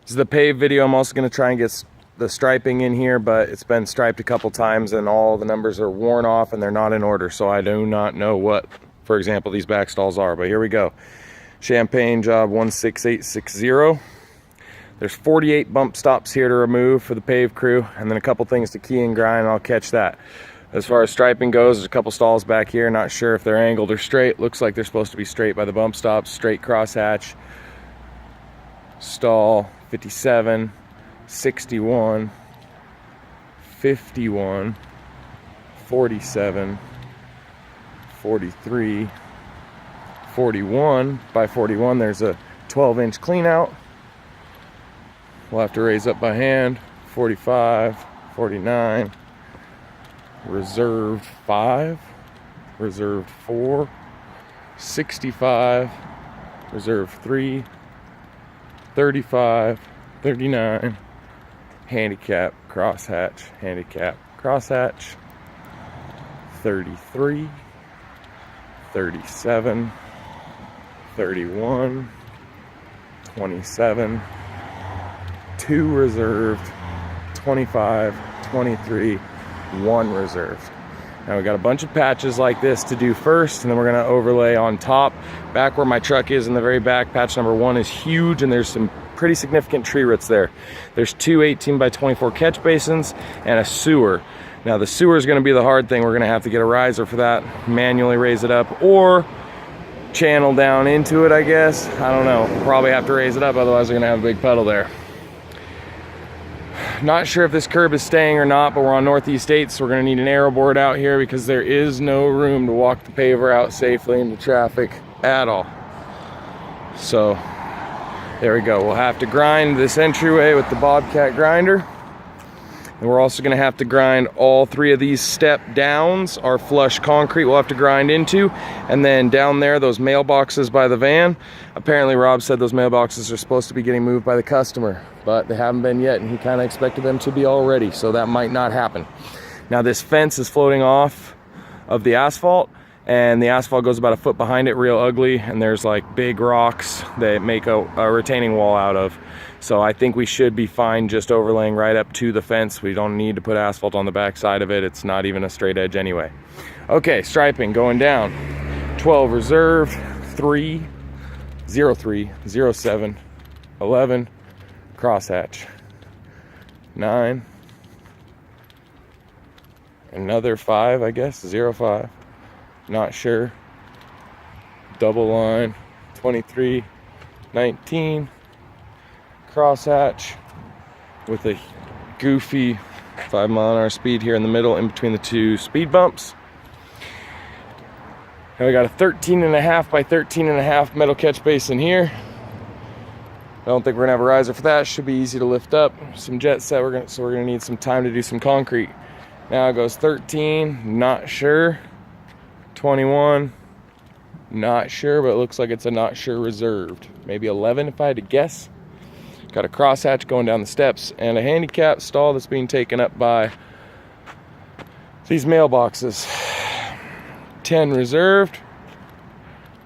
This is the paved video. I'm also going to try and get the striping in here, but it's been striped a couple times and all the numbers are worn off and they're not in order, so I do not know what, for example, these back stalls are. But here we go. Champagne job 16860. There's 48 bump stops here to remove for the pave crew, and then a couple things to key and grind, and I'll catch that. As far as striping goes, there's a couple stalls back here. Not sure if they're angled or straight. Looks like they're supposed to be straight by the bump stops. Straight crosshatch. Stall 57, 61, 51, 47, 43, 41. By 41, there's a 12-inch clean out. We'll have to raise up by hand. 45, 49, reserved 5, reserved 4, 65, reserved 3, 35, 39, handicap, crosshatch, handicap, crosshatch, 33, 37, 31, 27, 2 reserved, 25, 23, 1 reserved. Now we got a bunch of patches like this to do first, and then we're gonna overlay on top. Back where my truck is in the very back, patch number 1 is huge, and there's some pretty significant tree roots there. There's 2 18 by 24 catch basins and a sewer. Now the sewer is gonna be the hard thing. We're gonna have to get a riser for that, manually raise it up, or channel down into it, I guess. I don't know, probably have to raise it up, otherwise we're gonna have a big puddle there. Not sure if this curb is staying or not, but we're on Northeast 8, so we're gonna need an arrow board out here because there is no room to walk the paver out safely into traffic at all. So there we go. We'll have to grind this entryway with the Bobcat grinder. And we're also gonna have to grind all 3 of these step downs. Our flush concrete we'll have to grind into. And then down there, those mailboxes by the van. Apparently Rob said those mailboxes are supposed to be getting moved by the customer, but they haven't been yet, and he kind of expected them to be already, so that might not happen. Now this fence is floating off of the asphalt, and the asphalt goes about a foot behind it, real ugly, and there's like big rocks that make a retaining wall out of. So I think we should be fine just overlaying right up to the fence. We don't need to put asphalt on the back side of it. It's not even a straight edge anyway. Okay, striping going down. 12 reserved, 3, 03, 07, 11, crosshatch, 9, another 5, I guess, 05, not sure, double line, 23, 19, crosshatch with a goofy 5-mile-an-hour speed here in the middle in between the 2 speed bumps. Now we got a 13.5 by 13.5 metal catch basin here. I don't think we're gonna have a riser for that. Should be easy to lift up. Some jet set, so we're gonna need some time to do some concrete. Now it goes 13, not sure. 21, not sure, but it looks like it's a not sure reserved. Maybe 11 if I had to guess. Got a crosshatch going down the steps and a handicap stall that's being taken up by these mailboxes. 10 reserved,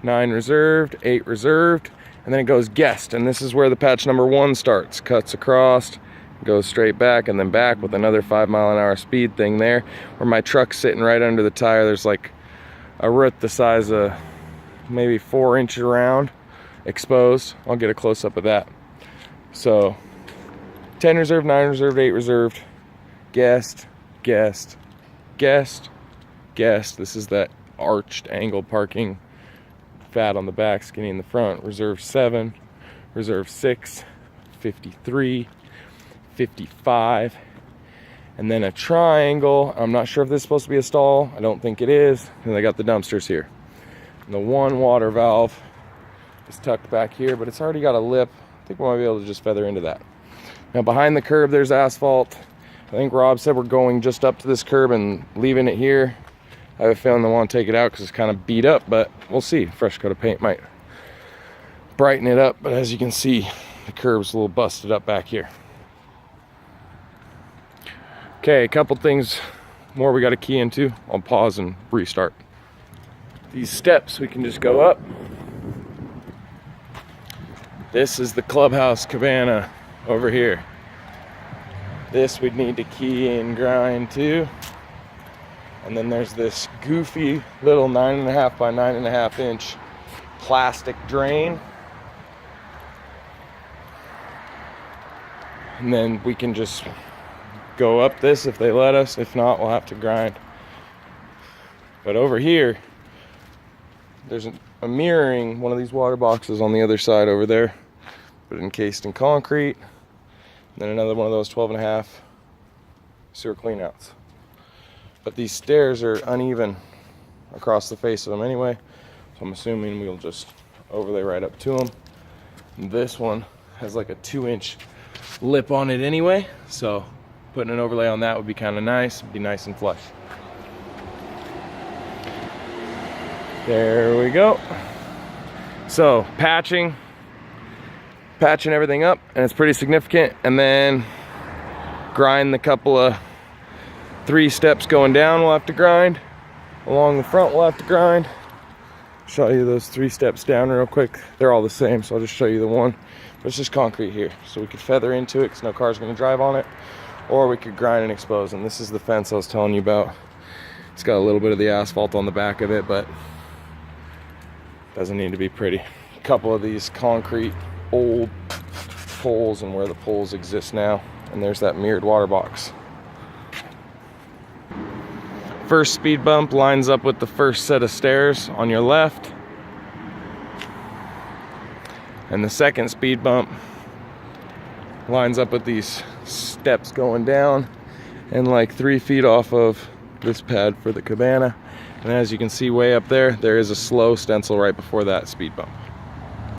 9 reserved, 8 reserved, and then it goes guest, and this is where the patch number 1 starts. Cuts across, goes straight back, and then back with another 5-mile-an-hour speed thing there. Where my truck's sitting right under the tire, there's like a root the size of maybe 4 inches around exposed. I'll get a close-up of that. So 10 reserved, 9 reserved, 8 reserved, guest, guest, guest, guest. This is that arched angle parking, fat on the back, skinny in the front. Reserve 7, reserve 6, 53, 55, and then a triangle. I'm not sure if this is supposed to be a stall. I don't think it is. And they got the dumpsters here. And the 1 water valve is tucked back here, but it's already got a lip. I think we might be able to just feather into that. Now behind the curb there's asphalt. I think Rob said we're going just up to this curb and leaving it here. I have a feeling they want to take it out because it's kind of beat up, but we'll see. Fresh coat of paint might brighten it up, but as you can see, the curb's a little busted up back here. Okay, a couple things more we got to key into. I'll pause and restart. These steps we can just go up. This is the clubhouse cabana over here. This we'd need to key and grind too. And then there's this goofy little 9.5 by 9.5 inch plastic drain. And then we can just go up this if they let us. If not, we'll have to grind. But over here, there's a mirroring one of these water boxes on the other side over there, but encased in concrete. And then another one of those 12.5 sewer cleanouts. But these stairs are uneven across the face of them anyway, so I'm assuming we'll just overlay right up to them. And this one has like a 2-inch lip on it anyway, so putting an overlay on that would be kind of nice. It'd be nice and flush. There we go. So patching everything up, and it's pretty significant. And then grind the couple of 3 steps going down. We'll have to grind along the front. We'll have to grind. Show you those 3 steps down real quick. They're all the same, so I'll just show you the one. But it's just concrete here, so we could feather into it because no car's going to drive on it, or we could grind and expose. And this is the fence I was telling you about. It's got a little bit of the asphalt on the back of it, but doesn't need to be pretty. A couple of these concrete old poles and where the poles exist now, and there's that mirrored water box. First speed bump lines up with the first set of stairs on your left, and the second speed bump lines up with these steps going down and like 3 feet off of this pad for the cabana. And as you can see way up there, there is a slow stencil right before that speed bump.